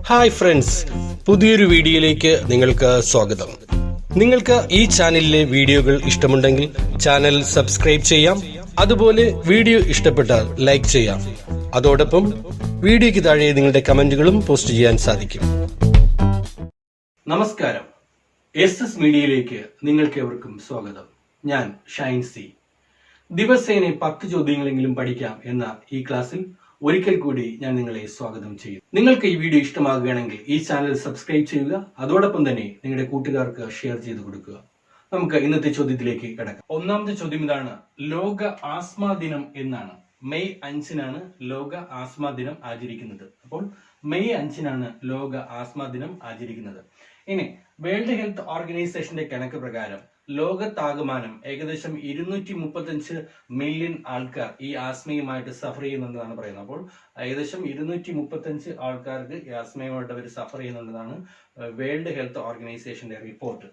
Hi friends, പുതിയൊരു വീഡിയോയിലേക്ക് നിങ്ങൾക്ക് സ്വാഗതം. നിങ്ങൾക്ക് ഈ ചാനലിലെ വീഡിയോകൾ ഇഷ്ടമുണ്ടെങ്കിൽ ചാനൽ സബ്സ്ക്രൈബ് ചെയ്യാം. അതുപോലെ വീഡിയോ ഇഷ്ടപ്പെട്ടാൽ ലൈക്ക് ചെയ്യാം. അതോടൊപ്പം വീഡിയോയ്ക്ക് താഴെ നിങ്ങളുടെ കമന്റുകളും പോസ്റ്റ് ചെയ്യാൻ സാധിക്കും. നമസ്കാരം, SS മീഡിയയിലേക്ക് നിങ്ങൾക്ക് ഏവർക്കും സ്വാഗതം. ഞാൻ ഷൈൻ സി. ദിവസേന 10 ചോദ്യങ്ങളെങ്കിലും പഠിക്കാം എന്ന ഈ ക്ലാസ്സിൽ ഒരിക്കൽ കൂടി ഞാൻ നിങ്ങളെ സ്വാഗതം ചെയ്യും. നിങ്ങൾക്ക് ഈ വീഡിയോ ഇഷ്ടമാകുകയാണെങ്കിൽ ഈ ചാനൽ സബ്സ്ക്രൈബ് ചെയ്യുക. അതോടൊപ്പം തന്നെ നിങ്ങളുടെ കൂട്ടുകാർക്ക് ഷെയർ ചെയ്ത് കൊടുക്കുക. നമുക്ക് ഇന്നത്തെ ചോദ്യത്തിലേക്ക് കിടക്കാം. ഒന്നാമത്തെ ചോദ്യം ഇതാണ്: ലോക ആസ്മ ദിനം എന്നാണ്. മെയ് 5-നാണ് ലോക ആസ്മ ദിനം ആചരിക്കുന്നത്. അപ്പോൾ മെയ് 5-നാണ് ലോക ആസ്മ ദിനം ആചരിക്കുന്നത്. ഇനി വേൾഡ് ഹെൽത്ത് ഓർഗനൈസേഷന്റെ കണക്ക് പ്രകാരം ലോകത്താകമാനം ഏകദേശം 235 മില്യൺ ആൾക്കാർ ഈ ആസ്മയുമായിട്ട് സഫർ ചെയ്യുന്നുണ്ടെന്നാണ് പറയുന്നത്. അപ്പോൾ ഏകദേശം 235 ആൾക്കാർക്ക് ഈ ആസ്മയുമായിട്ട് അവർ സഫർ ചെയ്യുന്നുണ്ടെന്നാണ് വേൾഡ് ഹെൽത്ത് ഓർഗനൈസേഷന്റെ റിപ്പോർട്ട്.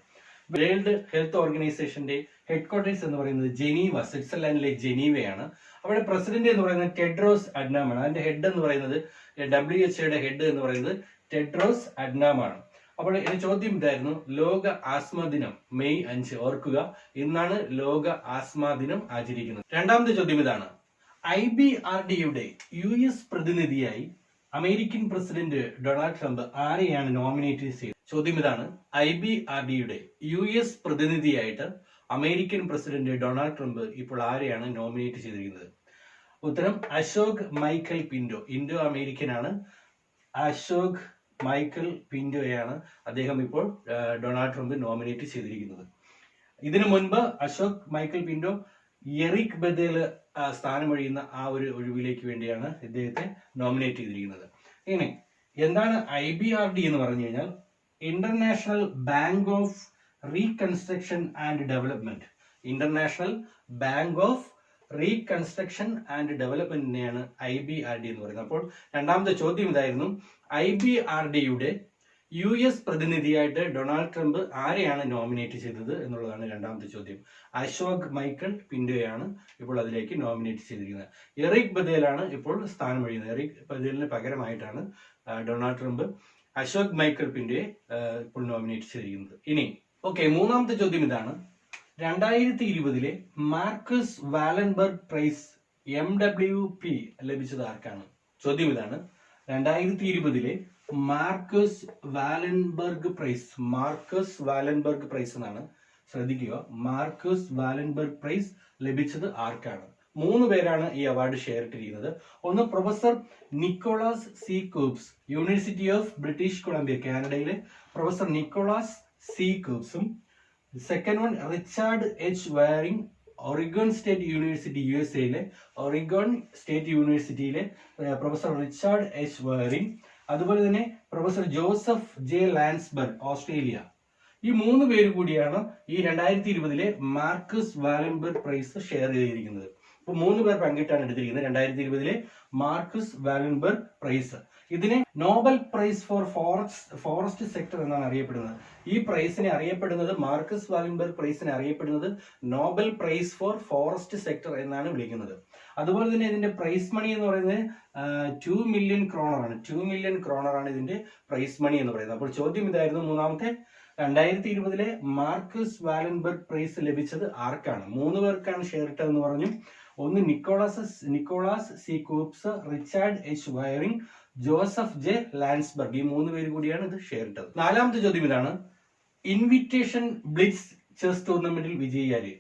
വേൾഡ് ഹെൽത്ത് ഓർഗനൈസേഷന്റെ ഹെഡ്ക്വാർട്ടേഴ്സ് എന്ന് പറയുന്നത് ജനീവ, സ്വിറ്റ്സർലാൻഡിലെ ജനീവയാണ്. അവിടെ പ്രസിഡന്റ് എന്ന് പറയുന്നത് ടെഡ്രോസ് അഡ്നാമാണ്. അതിന്റെ ഹെഡ് എന്ന് പറയുന്നത് WHO ഹെഡ് എന്ന് പറയുന്നത് ടെഡ്രോസ് അഡ്നാമാണ്. അപ്പോൾ എന്റെ ചോദ്യം ഇതായിരുന്നു: ലോക ആസ്മ ദിനം മെയ് 5. ഓർക്കുക, ഇന്നാണ് ലോക ആസ്മ ദിനം ആചരിക്കുന്നത്. രണ്ടാമത്തെ ചോദ്യം ഇതാണ്: IBRDയുടെ US പ്രതിനിധിയായി അമേരിക്കൻ പ്രസിഡന്റ് ഡൊണാൾഡ് ട്രംപ് ആരെയാണ് നോമിനേറ്റ് ചെയ്തത്? ചോദ്യം ഇതാണ്: IBRDയുടെ US പ്രതിനിധിയായിട്ട് അമേരിക്കൻ പ്രസിഡന്റ് ഡൊണാൾഡ് ട്രംപ് ഇപ്പോൾ ആരെയാണ് നോമിനേറ്റ് ചെയ്തിരിക്കുന്നത്? ഉത്തരം Ashok Michael Pinto. Indo American ആണ്. അശോക് മൈക്കൽ പിന്റോയാണ് അദ്ദേഹം ഇപ്പോൾ ഡൊണാൾഡ് ട്രംപ് നോമിനേറ്റ് ചെയ്തിരിക്കുന്നത്. ഇതിനു മുൻപ് അശോക് മൈക്കൽ പിന്റോ എറിക് ബദേല് സ്ഥാനമൊഴിയുന്ന ആ ഒരു ഒഴിവിലേക്ക് വേണ്ടിയാണ് ഇദ്ദേഹത്തെ നോമിനേറ്റ് ചെയ്തിരിക്കുന്നത്. ഇനി എന്താണ് IBRD എന്ന് പറഞ്ഞു കഴിഞ്ഞാൽ? International bank of reconstruction and development. International bank of reconstruction and ഡെവലപ്മെന്റിനെയാണ് IBRD എന്ന് പറയുന്നത്. അപ്പോൾ രണ്ടാമത്തെ ചോദ്യം ഇതായിരുന്നു: IBRDയുടെ US പ്രതിനിധിയായിട്ട് ഡൊണാൾഡ് ട്രംപ് ആരെയാണ് നോമിനേറ്റ് ചെയ്തത് എന്നുള്ളതാണ് രണ്ടാമത്തെ ചോദ്യം. അശോക് മൈക്കൽ പിന്റോയാണ് ഇപ്പോൾ അതിലേക്ക് നോമിനേറ്റ് ചെയ്തിരിക്കുന്നത്. എറിക് ബദേലാണ് ഇപ്പോൾ സ്ഥാനമൊഴിയുന്നത്. എറിക് ബദേലിന് പകരമായിട്ടാണ് ഡൊണാൾഡ് ട്രംപ് അശോക് മൈക്കൽ പിന്റോയെ ഇപ്പോൾ നോമിനേറ്റ് ചെയ്തിരിക്കുന്നത്. ഇനി മൂന്നാമത്തെ ചോദ്യം ഇതാണ്: 2020 മാർക്കസ് വാലൻബർഗ് പ്രൈസ് MWP ലഭിച്ചത് ആർക്കാണ്? ചോദ്യം ഇതാണ്: 2020 മാർക്കസ് വാലൻബർഗ് പ്രൈസ് എന്നാണ്. ശ്രദ്ധിക്കുക, മാർക്കസ് വാലൻബർഗ് പ്രൈസ് ലഭിച്ചത് ആർക്കാണ്? 3 പേരാണ് ഈ അവാർഡ് ഷെയർ ഇട്ടിരിക്കുന്നത്. ഒന്ന് professor Nicholas C Coops, university of British Columbia, കാനഡയിലെ പ്രൊഫസർ നിക്കോളാസ് സി കൂപ്സും. Second one Richard H Waring, Oregon State University USA-യിലെ ഒറിഗൺ സ്റ്റേറ്റ് യൂണിവേഴ്സിറ്റിയിലെ പ്രൊഫസർ റിച്ചാർഡ് എച്ച് വയറിംഗ്. അതുപോലെ തന്നെ professor Joseph J Landsberg, Australia. ഈ 3 പേര് കൂടിയാണ് ഈ 2020 മാർക്കസ് വാലൻബർഗ് പ്രൈസ് ഷെയർ ചെയ്തിരിക്കുന്നത്. ഇപ്പൊ 3 പേർ പങ്കിട്ടാണ് എടുത്തിരിക്കുന്നത് 2020 മാർക്കസ് വാലൻബർഗ് പ്രൈസ്. ഇതിനെ Nobel prize for forest sector എന്നാണ് അറിയപ്പെടുന്നത്. ഈ പ്രൈസിനെ അറിയപ്പെടുന്നത്, മാർക്കസ് വാലൻബർഗ് പ്രൈസിനെ അറിയപ്പെടുന്നത് Nobel prize for forest sector എന്നാണ് വിളിക്കുന്നത്. അതുപോലെ തന്നെ ഇതിന്റെ പ്രൈസ് മണി എന്ന് പറയുന്നത് 2 മില്യൺ ക്രോണറാണ്. 2 മില്യൺ ക്രോണറാണ് ഇതിന്റെ പ്രൈസ് മണി എന്ന് പറയുന്നത്. അപ്പോൾ ചോദ്യം ഇതായിരുന്നു: മൂന്നാമത്തെ 2020 മാർക്കസ് വാലൻബർഗ് പ്രൈസ് ലഭിച്ചത് ആർക്കാണ്? 3 പേർക്കാണ് ഷെയർ ഇട്ടതെന്ന് പറഞ്ഞു. ഒന്ന് Nicholas C Coops, Richard H Waring, Joseph J Landsberg. ഈ 3 പേര് കൂടിയാണ് ഇത് ഷെയർ ഇട്ടത്. നാലാമത്തെ ചോദ്യം ഇതാണ്: ഇൻവിറ്റേഷൻ ബ്ലിറ്റ്സ് ചെസ് ടൂർണമെന്റിൽ വിജയിയാര്?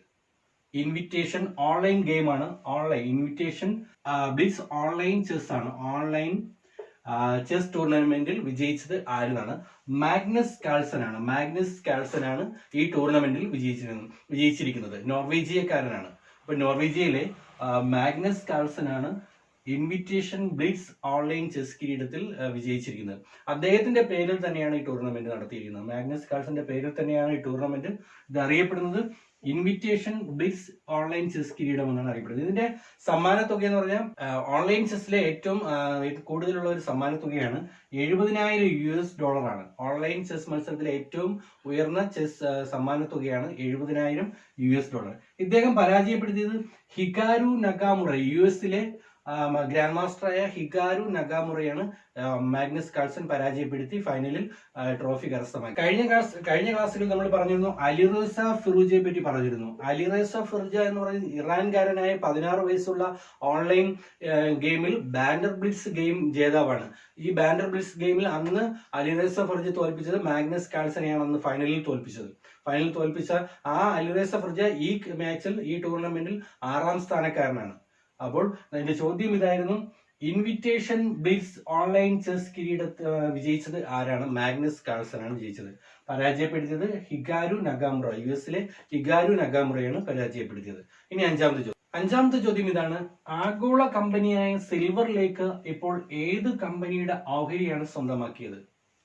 ഇൻവിറ്റേഷൻ ഓൺലൈൻ ഗെയിം ആണ്. ഇൻവിറ്റേഷൻ ബ്ലിറ്റ്സ് ഓൺലൈൻ ചെസ് ആണ്. ഓൺലൈൻ ചെസ് ടൂർണമെന്റിൽ വിജയിച്ചത് ആരെന്നാണ്? മാഗ്നസ് കാൾസൺ ആണ് ഈ ടൂർണമെന്റിൽ വിജയിച്ചിരിക്കുന്നത്. നോർവീജിയക്കാരനാണ്. അപ്പൊ നോർവീജിയയിലെ മാഗ്നസ് കാൾസൺ ആണ് ഇൻവിറ്റേഷൻ ബ്ലിറ്റ്സ് ഓൺലൈൻ ചെസ് കിരീടത്തിൽ വിജയിച്ചിരിക്കുന്നത്. അദ്ദേഹത്തിന്റെ പേരിൽ തന്നെയാണ് ഈ ടൂർണമെന്റ് നടത്തിയിരിക്കുന്നത്. മാഗ്നസ് കാൾസന്റെ പേരിൽ തന്നെയാണ് ഈ ടൂർണമെന്റ് ഇത് അറിയപ്പെടുന്നത്. ഇൻവിറ്റേഷൻ ബ്ലിറ്റ്സ് ഓൺലൈൻ ചെസ് കിരീടം എന്നാണ് അറിയപ്പെടുന്നത്. ഇതിന്റെ സമ്മാനത്തുക എന്ന് പറഞ്ഞാൽ ഓൺലൈൻ ചെസ്സിലെ ഏറ്റവും കൂടുതലുള്ള ഒരു സമ്മാനത്തുകയാണ് $70,000 ആണ്. ഓൺലൈൻ ചെസ് മത്സരത്തിലെ ഏറ്റവും ഉയർന്ന ചെസ് സമ്മാനത്തുകയാണ് $70,000. ഇദ്ദേഹം പരാജയപ്പെടുത്തിയത് ഹികാരു നകാമുറ, US-ലെ ഗ്രാൻഡ് മാസ്റ്ററായ ഹിഗാരു നഗാമുറയാണ് മാഗ്നസ് കാൾസൺ പരാജയപ്പെടുത്തി ഫൈനലിൽ ട്രോഫി കരസ്ഥമാക്കി. കഴിഞ്ഞ ക്ലാസ്സിൽ നമ്മൾ പറഞ്ഞിരുന്നു അലിറേസ ഫിറൂജയെ പറ്റി പറഞ്ഞിരുന്നു. അലിറേസ ഫിറൂജ എന്ന് പറയുന്നത് ഇറാൻകാരനായ 16 വയസ്സുള്ള ഓൺലൈൻ ഗെയിമിൽ ബാൻഡർ ബ്ലിറ്റ്സ് ഗെയിം ജേതാവാണ്. ഈ ബാൻഡർ ബ്ലിറ്റ്സ് ഗെയിമിൽ അന്ന് അലിറേസ ഫിറൂജ തോൽപ്പിച്ചത് മാഗ്നസ് കാൾസനെയാണ് അന്ന് ഫൈനലിൽ തോൽപ്പിച്ച ആ അലിറേസ ഫിറൂജ ഈ മാച്ചിൽ ഈ ടൂർണമെന്റിൽ 6ാം സ്ഥാനക്കാരനാണ്. അപ്പോൾ എന്റെ ചോദ്യം ഇതായിരുന്നു, ഇൻവിറ്റേഷൻ ബ്ലിറ്റ്സ് ഓൺലൈൻ ചെസ് വിജയിച്ചത് ആരാണ്? മാഗ്നസ് കാൾസൺ ആണ് വിജയിച്ചത്. പരാജയപ്പെടുത്തിയത് ഹിഗാരു നഗാമുറ, US ഹിഗാരു നഗാമുറയാണ് പരാജയപ്പെടുത്തിയത്. ഇനി അഞ്ചാമത്തെ ചോദ്യം ഇതാണ്, ആഗോള കമ്പനിയായ സിൽവർ ലേക്ക് ഇപ്പോൾ ഏത് കമ്പനിയുടെ ഓഹരിയാണ് സ്വന്തമാക്കിയത്?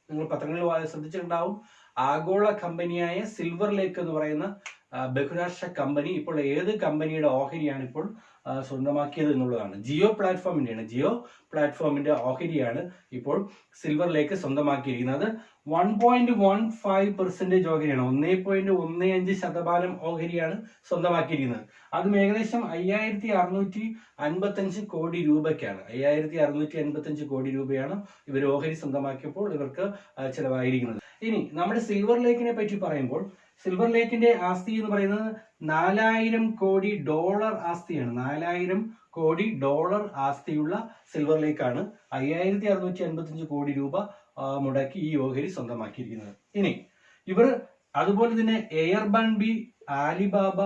നിങ്ങൾ പത്രങ്ങളിൽ ശ്രദ്ധിച്ചിട്ടുണ്ടാവും. ആഗോള കമ്പനിയായ സിൽവർ ലേക്ക് എന്ന് പറയുന്ന ബഹുരാഷ്ട്ര കമ്പനി ഇപ്പോൾ ഏത് കമ്പനിയുടെ ഓഹരിയാണ് ഇപ്പോൾ സ്വന്തമാക്കിയത് എന്നുള്ളതാണ്. ജിയോ പ്ലാറ്റ്ഫോമിന്റെ ഓഹരിയാണ് ഇപ്പോൾ സിൽവർ ലേക്ക് സ്വന്തമാക്കിയിരിക്കുന്നത്. 1.15% ഓഹരിയാണ്, 1.15% ഓഹരിയാണ് സ്വന്തമാക്കിയിരിക്കുന്നത്. അതും ഏകദേശം 5655 കോടി രൂപയ്ക്കാണ്. 5655 കോടി രൂപയാണ് ഇവർ ഓഹരി സ്വന്തമാക്കിയപ്പോൾ ഇവർക്ക് ചിലവായിരിക്കുന്നത്. ഇനി നമ്മുടെ സിൽവർ ലേക്കിനെ പറ്റി പറയുമ്പോൾ സിൽവർ ലേക്കിന്റെ ആസ്തി എന്ന് പറയുന്നത് $4000 കോടി ആസ്തിയാണ്. $4000 കോടി ആസ്തിയുള്ള സിൽവർ ലേക്കാണ് 5655 കോടി രൂപ മുടക്കി ഈ ഓഹരി സ്വന്തമാക്കിയിരിക്കുന്നത്. ഇനി ഇവർ അതുപോലെ തന്നെ എയർബൺബി, ആലിബാബ,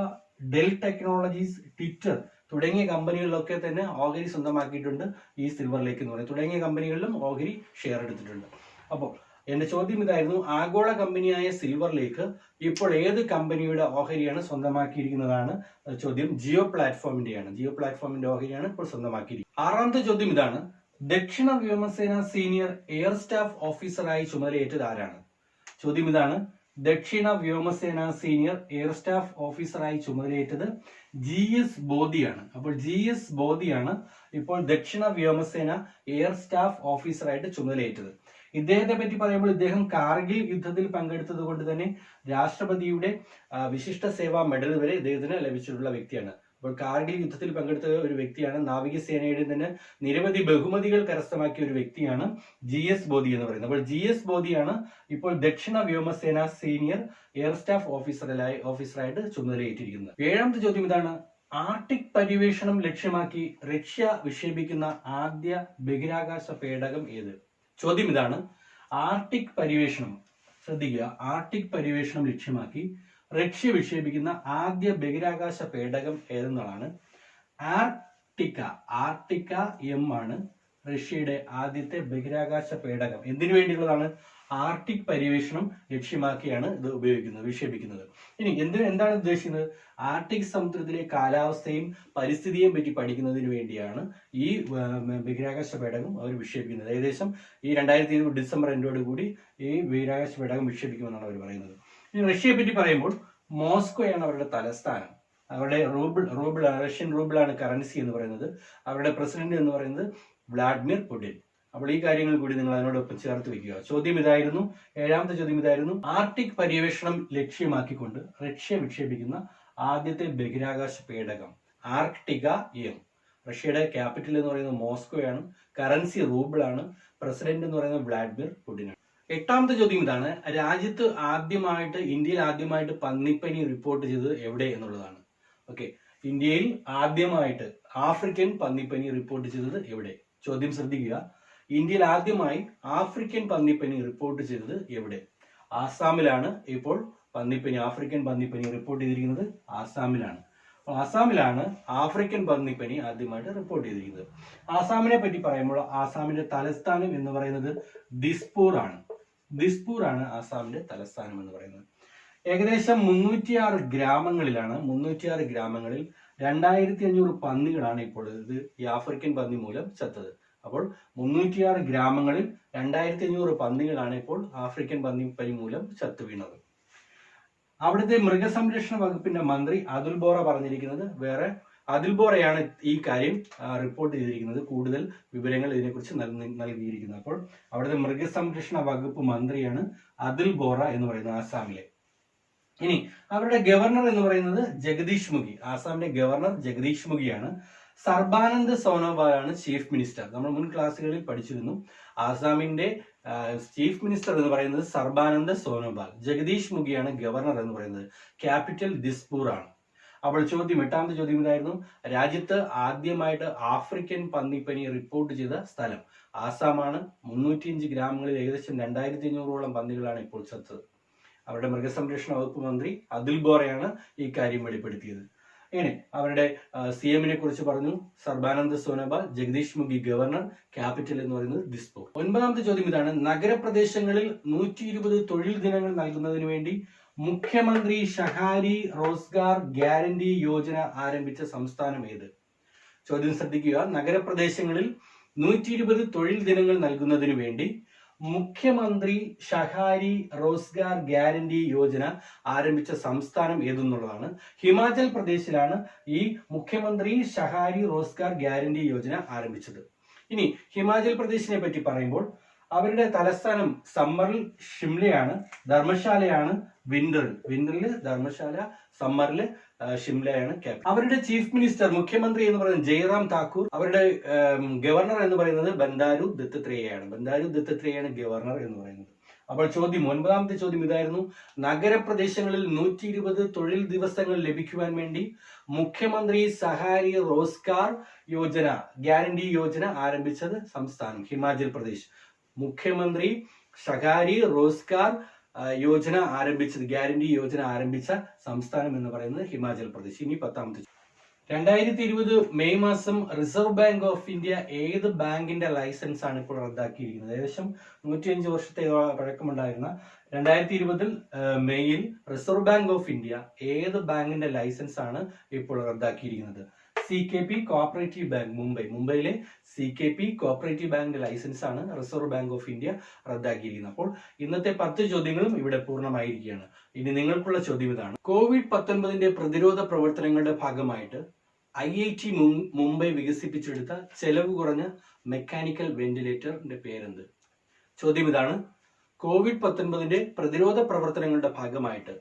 ഡെൽ ടെക്നോളജീസ്, ട്വിറ്റർ തുടങ്ങിയ കമ്പനികളിലൊക്കെ തന്നെ ഓഹരി സ്വന്തമാക്കിയിട്ടുണ്ട്. ഈ സിൽവർ ലേക്ക് എന്ന് പറയുന്നത് തുടങ്ങിയ കമ്പനികളിലും ഓഹരി ഷെയർ എടുത്തിട്ടുണ്ട്. അപ്പോൾ എന്റെ ചോദ്യം ഇതായിരുന്നു, ആഗോള കമ്പനിയായ സിൽവർ ലേക്ക് ഇപ്പോൾ ഏത് കമ്പനിയുടെ ഓഹരിയാണ് സ്വന്തമാക്കിയിരിക്കുന്നതാണ് ചോദ്യം. ജിയോ പ്ലാറ്റ്ഫോമിന്റെ ഓഹരിയാണ് ഇപ്പോൾ സ്വന്തമാക്കിയിരിക്കുന്നത്. 6ാമത്തെ ചോദ്യം ഇതാണ്, ദക്ഷിണ വ്യോമസേന സീനിയർ എയർ സ്റ്റാഫ് ഓഫീസറായി ചുമതലയേറ്റത് ആരാണ്? ചോദ്യം ഇതാണ്, ദക്ഷിണ വ്യോമസേന സീനിയർ എയർ സ്റ്റാഫ് ഓഫീസറായി ചുമതലയേറ്റത് GS ബോദിയാണ്. അപ്പോൾ GS ബോദിയാണ് ഇപ്പോൾ ദക്ഷിണ വ്യോമസേന എയർ സ്റ്റാഫ് ഓഫീസറായിട്ട് ചുമതലയേറ്റത്. ഇദ്ദേഹത്തെ പറ്റി പറയുമ്പോൾ ഇദ്ദേഹം കാർഗിൽ യുദ്ധത്തിൽ പങ്കെടുത്തത് കൊണ്ട് തന്നെ രാഷ്ട്രപതിയുടെ വിശിഷ്ട സേവാ മെഡൽ വരെ ഇദ്ദേഹത്തിന് ലഭിച്ചിട്ടുള്ള വ്യക്തിയാണ്. അപ്പോൾ കാർഗിൽ യുദ്ധത്തിൽ പങ്കെടുത്ത ഒരു വ്യക്തിയാണ്. നാവികസേനയുടെ തന്നെ നിരവധി ബഹുമതികൾ കരസ്ഥമാക്കിയ ഒരു വ്യക്തിയാണ് GS ബോദി എന്ന് പറയുന്നത്. അപ്പോൾ GS ബോദിയാണ് ഇപ്പോൾ ദക്ഷിണ വ്യോമസേന സീനിയർ എയർ സ്റ്റാഫ് ഓഫീസറായിട്ട് ചുമതലയേറ്റിരിക്കുന്നത്. 7ാമത്തെ ചോദ്യം ഇതാണ്, ആർട്ടിക് പര്യവേഷണം ലക്ഷ്യമാക്കി റഷ്യ വിക്ഷേപിക്കുന്ന ആദ്യ ബഹിരാകാശ പേടകം ഏത്? ചോദ്യം ഇതാണ്, ആർട്ടിക് പര്യവേഷണം ലക്ഷ്യമാക്കി റഷ്യ വിക്ഷേപിക്കുന്ന ആദ്യ ബഹിരാകാശ പേടകം ഏതെന്നുള്ളതാണ്. ആർട്ടിക്ക M ആണ് റഷ്യയുടെ ആദ്യത്തെ ബഹിരാകാശ പേടകം. എന്തിനു വേണ്ടിയുള്ളതാണ്? ആർട്ടിക് പര്യവേഷണം ലക്ഷ്യമാക്കിയാണ് ഇത് വിക്ഷേപിക്കുന്നത്. ഇനി എന്താണ് ഉദ്ദേശിക്കുന്നത്? ആർട്ടിക് സമുദ്രത്തിലെ കാലാവസ്ഥയും പരിസ്ഥിതിയെയും പറ്റി പഠിക്കുന്നതിന് വേണ്ടിയാണ് ഈ ബഹിരാകാശ പേടകം അവർ വിക്ഷേപിക്കുന്നത്. ഏകദേശം ഈ 2020 ഡിസംബർ 2 കൂടി ഈ ബഹിരാകാശ പേടകം വിക്ഷേപിക്കുമെന്നാണ് അവർ പറയുന്നത്. ഇനി റഷ്യയെ പറ്റി പറയുമ്പോൾ മോസ്കോയാണ് അവരുടെ തലസ്ഥാനം. അവരുടെ റഷ്യൻ റൂബിളാണ് കറൻസി എന്ന് പറയുന്നത്. അവരുടെ പ്രസിഡന്റ് എന്ന് പറയുന്നത് വ്ളാഡിമിർ പുടിൻ. അപ്പോൾ ഈ കാര്യങ്ങൾ കൂടി നിങ്ങൾ അതിനോടൊപ്പം ചേർത്ത് വെക്കുക. 7ാമത്തെ ചോദ്യം ഇതായിരുന്നു, ആർട്ടിക് പര്യവേഷണം ലക്ഷ്യമാക്കിക്കൊണ്ട് റഷ്യ വിക്ഷേപിക്കുന്ന ആദ്യത്തെ ബഹിരാകാശ പേടകം ആർട്ടിക്ക M. റഷ്യയുടെ ക്യാപിറ്റൽ എന്ന് പറയുന്നത് മോസ്കോയാണ്, കറൻസി റൂബിളാണ്, പ്രസിഡന്റ് എന്ന് പറയുന്നത് വ്ളാഡിമിർ പുടിനാണ്. 8ാമത്തെ ചോദ്യം ഇതാണ്, ഇന്ത്യയിൽ ആദ്യമായിട്ട് പന്നിപ്പനി റിപ്പോർട്ട് ചെയ്തത് എവിടെ എന്നുള്ളതാണ്. ഓക്കെ, ഇന്ത്യയിൽ ആദ്യമായിട്ട് ആഫ്രിക്കൻ പന്നിപ്പനി റിപ്പോർട്ട് ചെയ്തത് എവിടെ? ചോദ്യം ശ്രദ്ധിക്കുക. ഇന്ത്യയിൽ ആദ്യമായി ആഫ്രിക്കൻ പന്നിപ്പനി റിപ്പോർട്ട് ചെയ്തത് എവിടെ? ആസാമിലാണ് ഇപ്പോൾ ആഫ്രിക്കൻ പന്നിപ്പനി റിപ്പോർട്ട് ചെയ്തിരിക്കുന്നത്. ആസാമിലാണ് ആഫ്രിക്കൻ പന്നിപ്പനി ആദ്യമായിട്ട് റിപ്പോർട്ട് ചെയ്തിരിക്കുന്നത്. ആസാമിനെ പറ്റി പറയുമ്പോൾ ആസാമിന്റെ തലസ്ഥാനം എന്ന് പറയുന്നത് ദിസ്പൂർ ആണ് ആസാമിന്റെ തലസ്ഥാനം എന്ന് പറയുന്നത്. ഏകദേശം 306 ഗ്രാമങ്ങളിൽ 2500 പന്നികളാണ് ഇപ്പോൾ ഈ ആഫ്രിക്കൻ പന്നി മൂലം ചത്തത്. അപ്പോൾ 306 ഗ്രാമങ്ങളിൽ 2500 പന്നികളാണ് ഇപ്പോൾ ആഫ്രിക്കൻ പന്നിപ്പനി മൂലം ചത്തു വീണത്. അവിടുത്തെ മൃഗസംരക്ഷണ വകുപ്പിന്റെ മന്ത്രി അതുൽ ബോറ പറഞ്ഞിരിക്കുന്നത് അതുൽ ബോറയാണ് ഈ കാര്യം റിപ്പോർട്ട് ചെയ്തിരിക്കുന്നത്. കൂടുതൽ വിവരങ്ങൾ ഇതിനെക്കുറിച്ച് നൽകിയിരിക്കുന്നത്. അപ്പോൾ അവിടുത്തെ മൃഗസംരക്ഷണ വകുപ്പ് മന്ത്രിയാണ് അതുൽ ബോറ എന്ന് പറയുന്നത് ആസാമിലെ. ഇനി അവരുടെ ഗവർണർ എന്ന് പറയുന്നത് ജഗദീഷ് മുഖി. ആസാമിന്റെ ഗവർണർ ജഗദീഷ് മുഖിയാണ്. സർബാനന്ദ് സോനോവാളാണ് ചീഫ് മിനിസ്റ്റർ. നമ്മൾ മുൻ ക്ലാസ്സുകളിൽ പഠിച്ചിരുന്നു. ആസാമിന്റെ ചീഫ് മിനിസ്റ്റർ എന്ന് പറയുന്നത് സർബാനന്ദ് സോനോവാൾ. ജഗദീഷ് മുഖിയാണ് ഗവർണർ എന്ന് പറയുന്നത്. ക്യാപിറ്റൽ ദിസ്പൂർ ആണ്. അപ്പോൾ എട്ടാമത്തെ ചോദ്യം ഇതായിരുന്നു, രാജ്യത്ത് ആദ്യമായിട്ട് ആഫ്രിക്കൻ പന്നിപ്പനി റിപ്പോർട്ട് ചെയ്ത സ്ഥലം. ആസാമാണ്. 305 ഗ്രാമങ്ങളിൽ ഏകദേശം 2500ഓളം പന്നികളാണ് ഇപ്പോൾ ചത്തത്. അവരുടെ മൃഗസംരക്ഷണ വകുപ്പ് മന്ത്രി അതുൽ ബോറയാണ് ഈ കാര്യം വെളിപ്പെടുത്തിയത്. ഇനി അവരുടെ CM-നെ കുറിച്ച് പറഞ്ഞു, സർബാനന്ദ് സോനോവാൾ. ജഗദീഷ് മുഖി ഗവർണർ. ക്യാപിറ്റൽ എന്ന് പറയുന്നത് ദിസ്പൂർ. 9ാമത്തെ ചോദ്യം ഇതാണ്, നഗരപ്രദേശങ്ങളിൽ 120 തൊഴിൽ ദിനങ്ങൾ നൽകുന്നതിന് വേണ്ടി മുഖ്യമന്ത്രി ഷഹാരി റോസ്ഗാർ ഗ്യാരണ്ടി യോജന ആരംഭിച്ച സംസ്ഥാനം ഏത്? ചോദ്യം ശ്രദ്ധിക്കുക. നഗരപ്രദേശങ്ങളിൽ 120 തൊഴിൽ ദിനങ്ങൾ നൽകുന്നതിന് വേണ്ടി മുഖ്യമന്ത്രി ഷഹാരി റോസ്ഗാർ ഗ്യാരണ്ടി യോജന ആരംഭിച്ച സംസ്ഥാനം ഏതെന്നുള്ളതാണ്. ഹിമാചൽ പ്രദേശിലാണ് ഈ മുഖ്യമന്ത്രി ഷഹാരി റോസ്ഗാർ ഗ്യാരണ്ടി യോജന ആരംഭിച്ചത്. ഇനി ഹിമാചൽ പ്രദേശിനെ പറ്റി പറയുമ്പോൾ അവരുടെ തലസ്ഥാനം സമ്മറിൽ ഷിംലയാണ്, ധർമ്മശാലയാണ് വിന്ററിൽ ധർമ്മശാല, സമ്മറിൽ ഷിംലയാണ് ക്യാപിറ്റൽ. അവരുടെ ചീഫ് മിനിസ്റ്റർ മുഖ്യമന്ത്രി എന്ന് പറയുന്നത് ജയ്റാം താക്കൂർ. അവരുടെ ഗവർണർ എന്ന് പറയുന്നത് ബന്ദാരു ദത്തത്രേയയാണ് ഗവർണർ എന്ന് പറയുന്നത്. അപ്പോൾ 9ാമത്തെ ചോദ്യം ഇതായിരുന്നു, നഗരപ്രദേശങ്ങളിൽ 120 തൊഴിൽ ദിവസങ്ങൾ ലഭിക്കുവാൻ വേണ്ടി മുഖ്യമന്ത്രി സഹാരി റോസ്ഗാർ യോജന ഗ്യാരണ്ടി യോജന ആരംഭിച്ചത് സംസ്ഥാനം ഹിമാചൽ പ്രദേശ്. മുഖ്യമന്ത്രി ഷഹാരി റോസ്ഗാർ യോജന ആരംഭിച്ചത്, ഗ്യാരണ്ടി യോജന ആരംഭിച്ച സംസ്ഥാനം എന്ന് പറയുന്നത് ഹിമാചൽ പ്രദേശ്. ഇനി 10ാമത്തെ 2020 മെയ് മാസം റിസർവ് ബാങ്ക് ഓഫ് ഇന്ത്യ ഏത് ബാങ്കിന്റെ ലൈസൻസ് ആണ് ഇപ്പോൾ റദ്ദാക്കിയിരിക്കുന്നത്? ഏകദേശം 105 വർഷത്തെ പഴക്കമുണ്ടായിരുന്ന 2020 മെയ്യിൽ റിസർവ് ബാങ്ക് ഓഫ് ഇന്ത്യ ഏത് ബാങ്കിന്റെ ലൈസൻസ് ആണ് ഇപ്പോൾ റദ്ദാക്കിയിരിക്കുന്നത്? CKP കോഓപ്പറേറ്റീവ് ബാങ്ക് മുംബൈയിലെ CKP കോഓപ്പറേറ്റീവ് ബാങ്കിന്റെ ലൈസൻസ് ആണ് റിസർവ് ബാങ്ക് ഓഫ് ഇന്ത്യ റദ്ദാക്കിയിരിക്കുന്നത്. അപ്പോൾ ഇന്നത്തെ 10 ചോദ്യങ്ങളും ഇവിടെ പൂർണ്ണമായിരിക്കുകയാണ്. ഇനി നിങ്ങൾക്കുള്ള ചോദ്യം ഇതാണ്, COVID-19 പ്രതിരോധ പ്രവർത്തനങ്ങളുടെ ഭാഗമായിട്ട് IIT മുംബൈ വികസിപ്പിച്ചെടുത്ത ചെലവ് കുറഞ്ഞ മെക്കാനിക്കൽ വെന്റിലേറ്ററിന്റെ പേരെന്ത്? ചോദ്യം ഇതാണ്, COVID-19 പ്രതിരോധ പ്രവർത്തനങ്ങളുടെ ഭാഗമായിട്ട്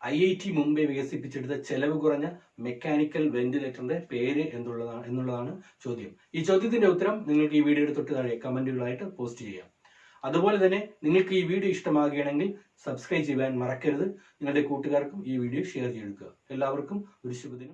IIT മുംബൈ വികസിപ്പിച്ചെടുത്ത ചെലവ് കുറഞ്ഞ മെക്കാനിക്കൽ വെന്റിലേറ്ററിന്റെ പേര് എന്നുള്ളതാണ് ചോദ്യം. ഈ ചോദ്യത്തിന്റെ ഉത്തരം നിങ്ങൾക്ക് ഈ വീഡിയോയുടെ തൊട്ട് താഴെ കമന്റുകളായിട്ട് പോസ്റ്റ് ചെയ്യാം. അതുപോലെ തന്നെ നിങ്ങൾക്ക് ഈ വീഡിയോ ഇഷ്ടമാകുകയാണെങ്കിൽ സബ്സ്ക്രൈബ് ചെയ്യാൻ മറക്കരുത്. നിങ്ങളുടെ കൂട്ടുകാർക്കും ഈ വീഡിയോ ഷെയർ ചെയ്തെടുക്കുക. എല്ലാവർക്കും ഒരു ശുഭദിനം.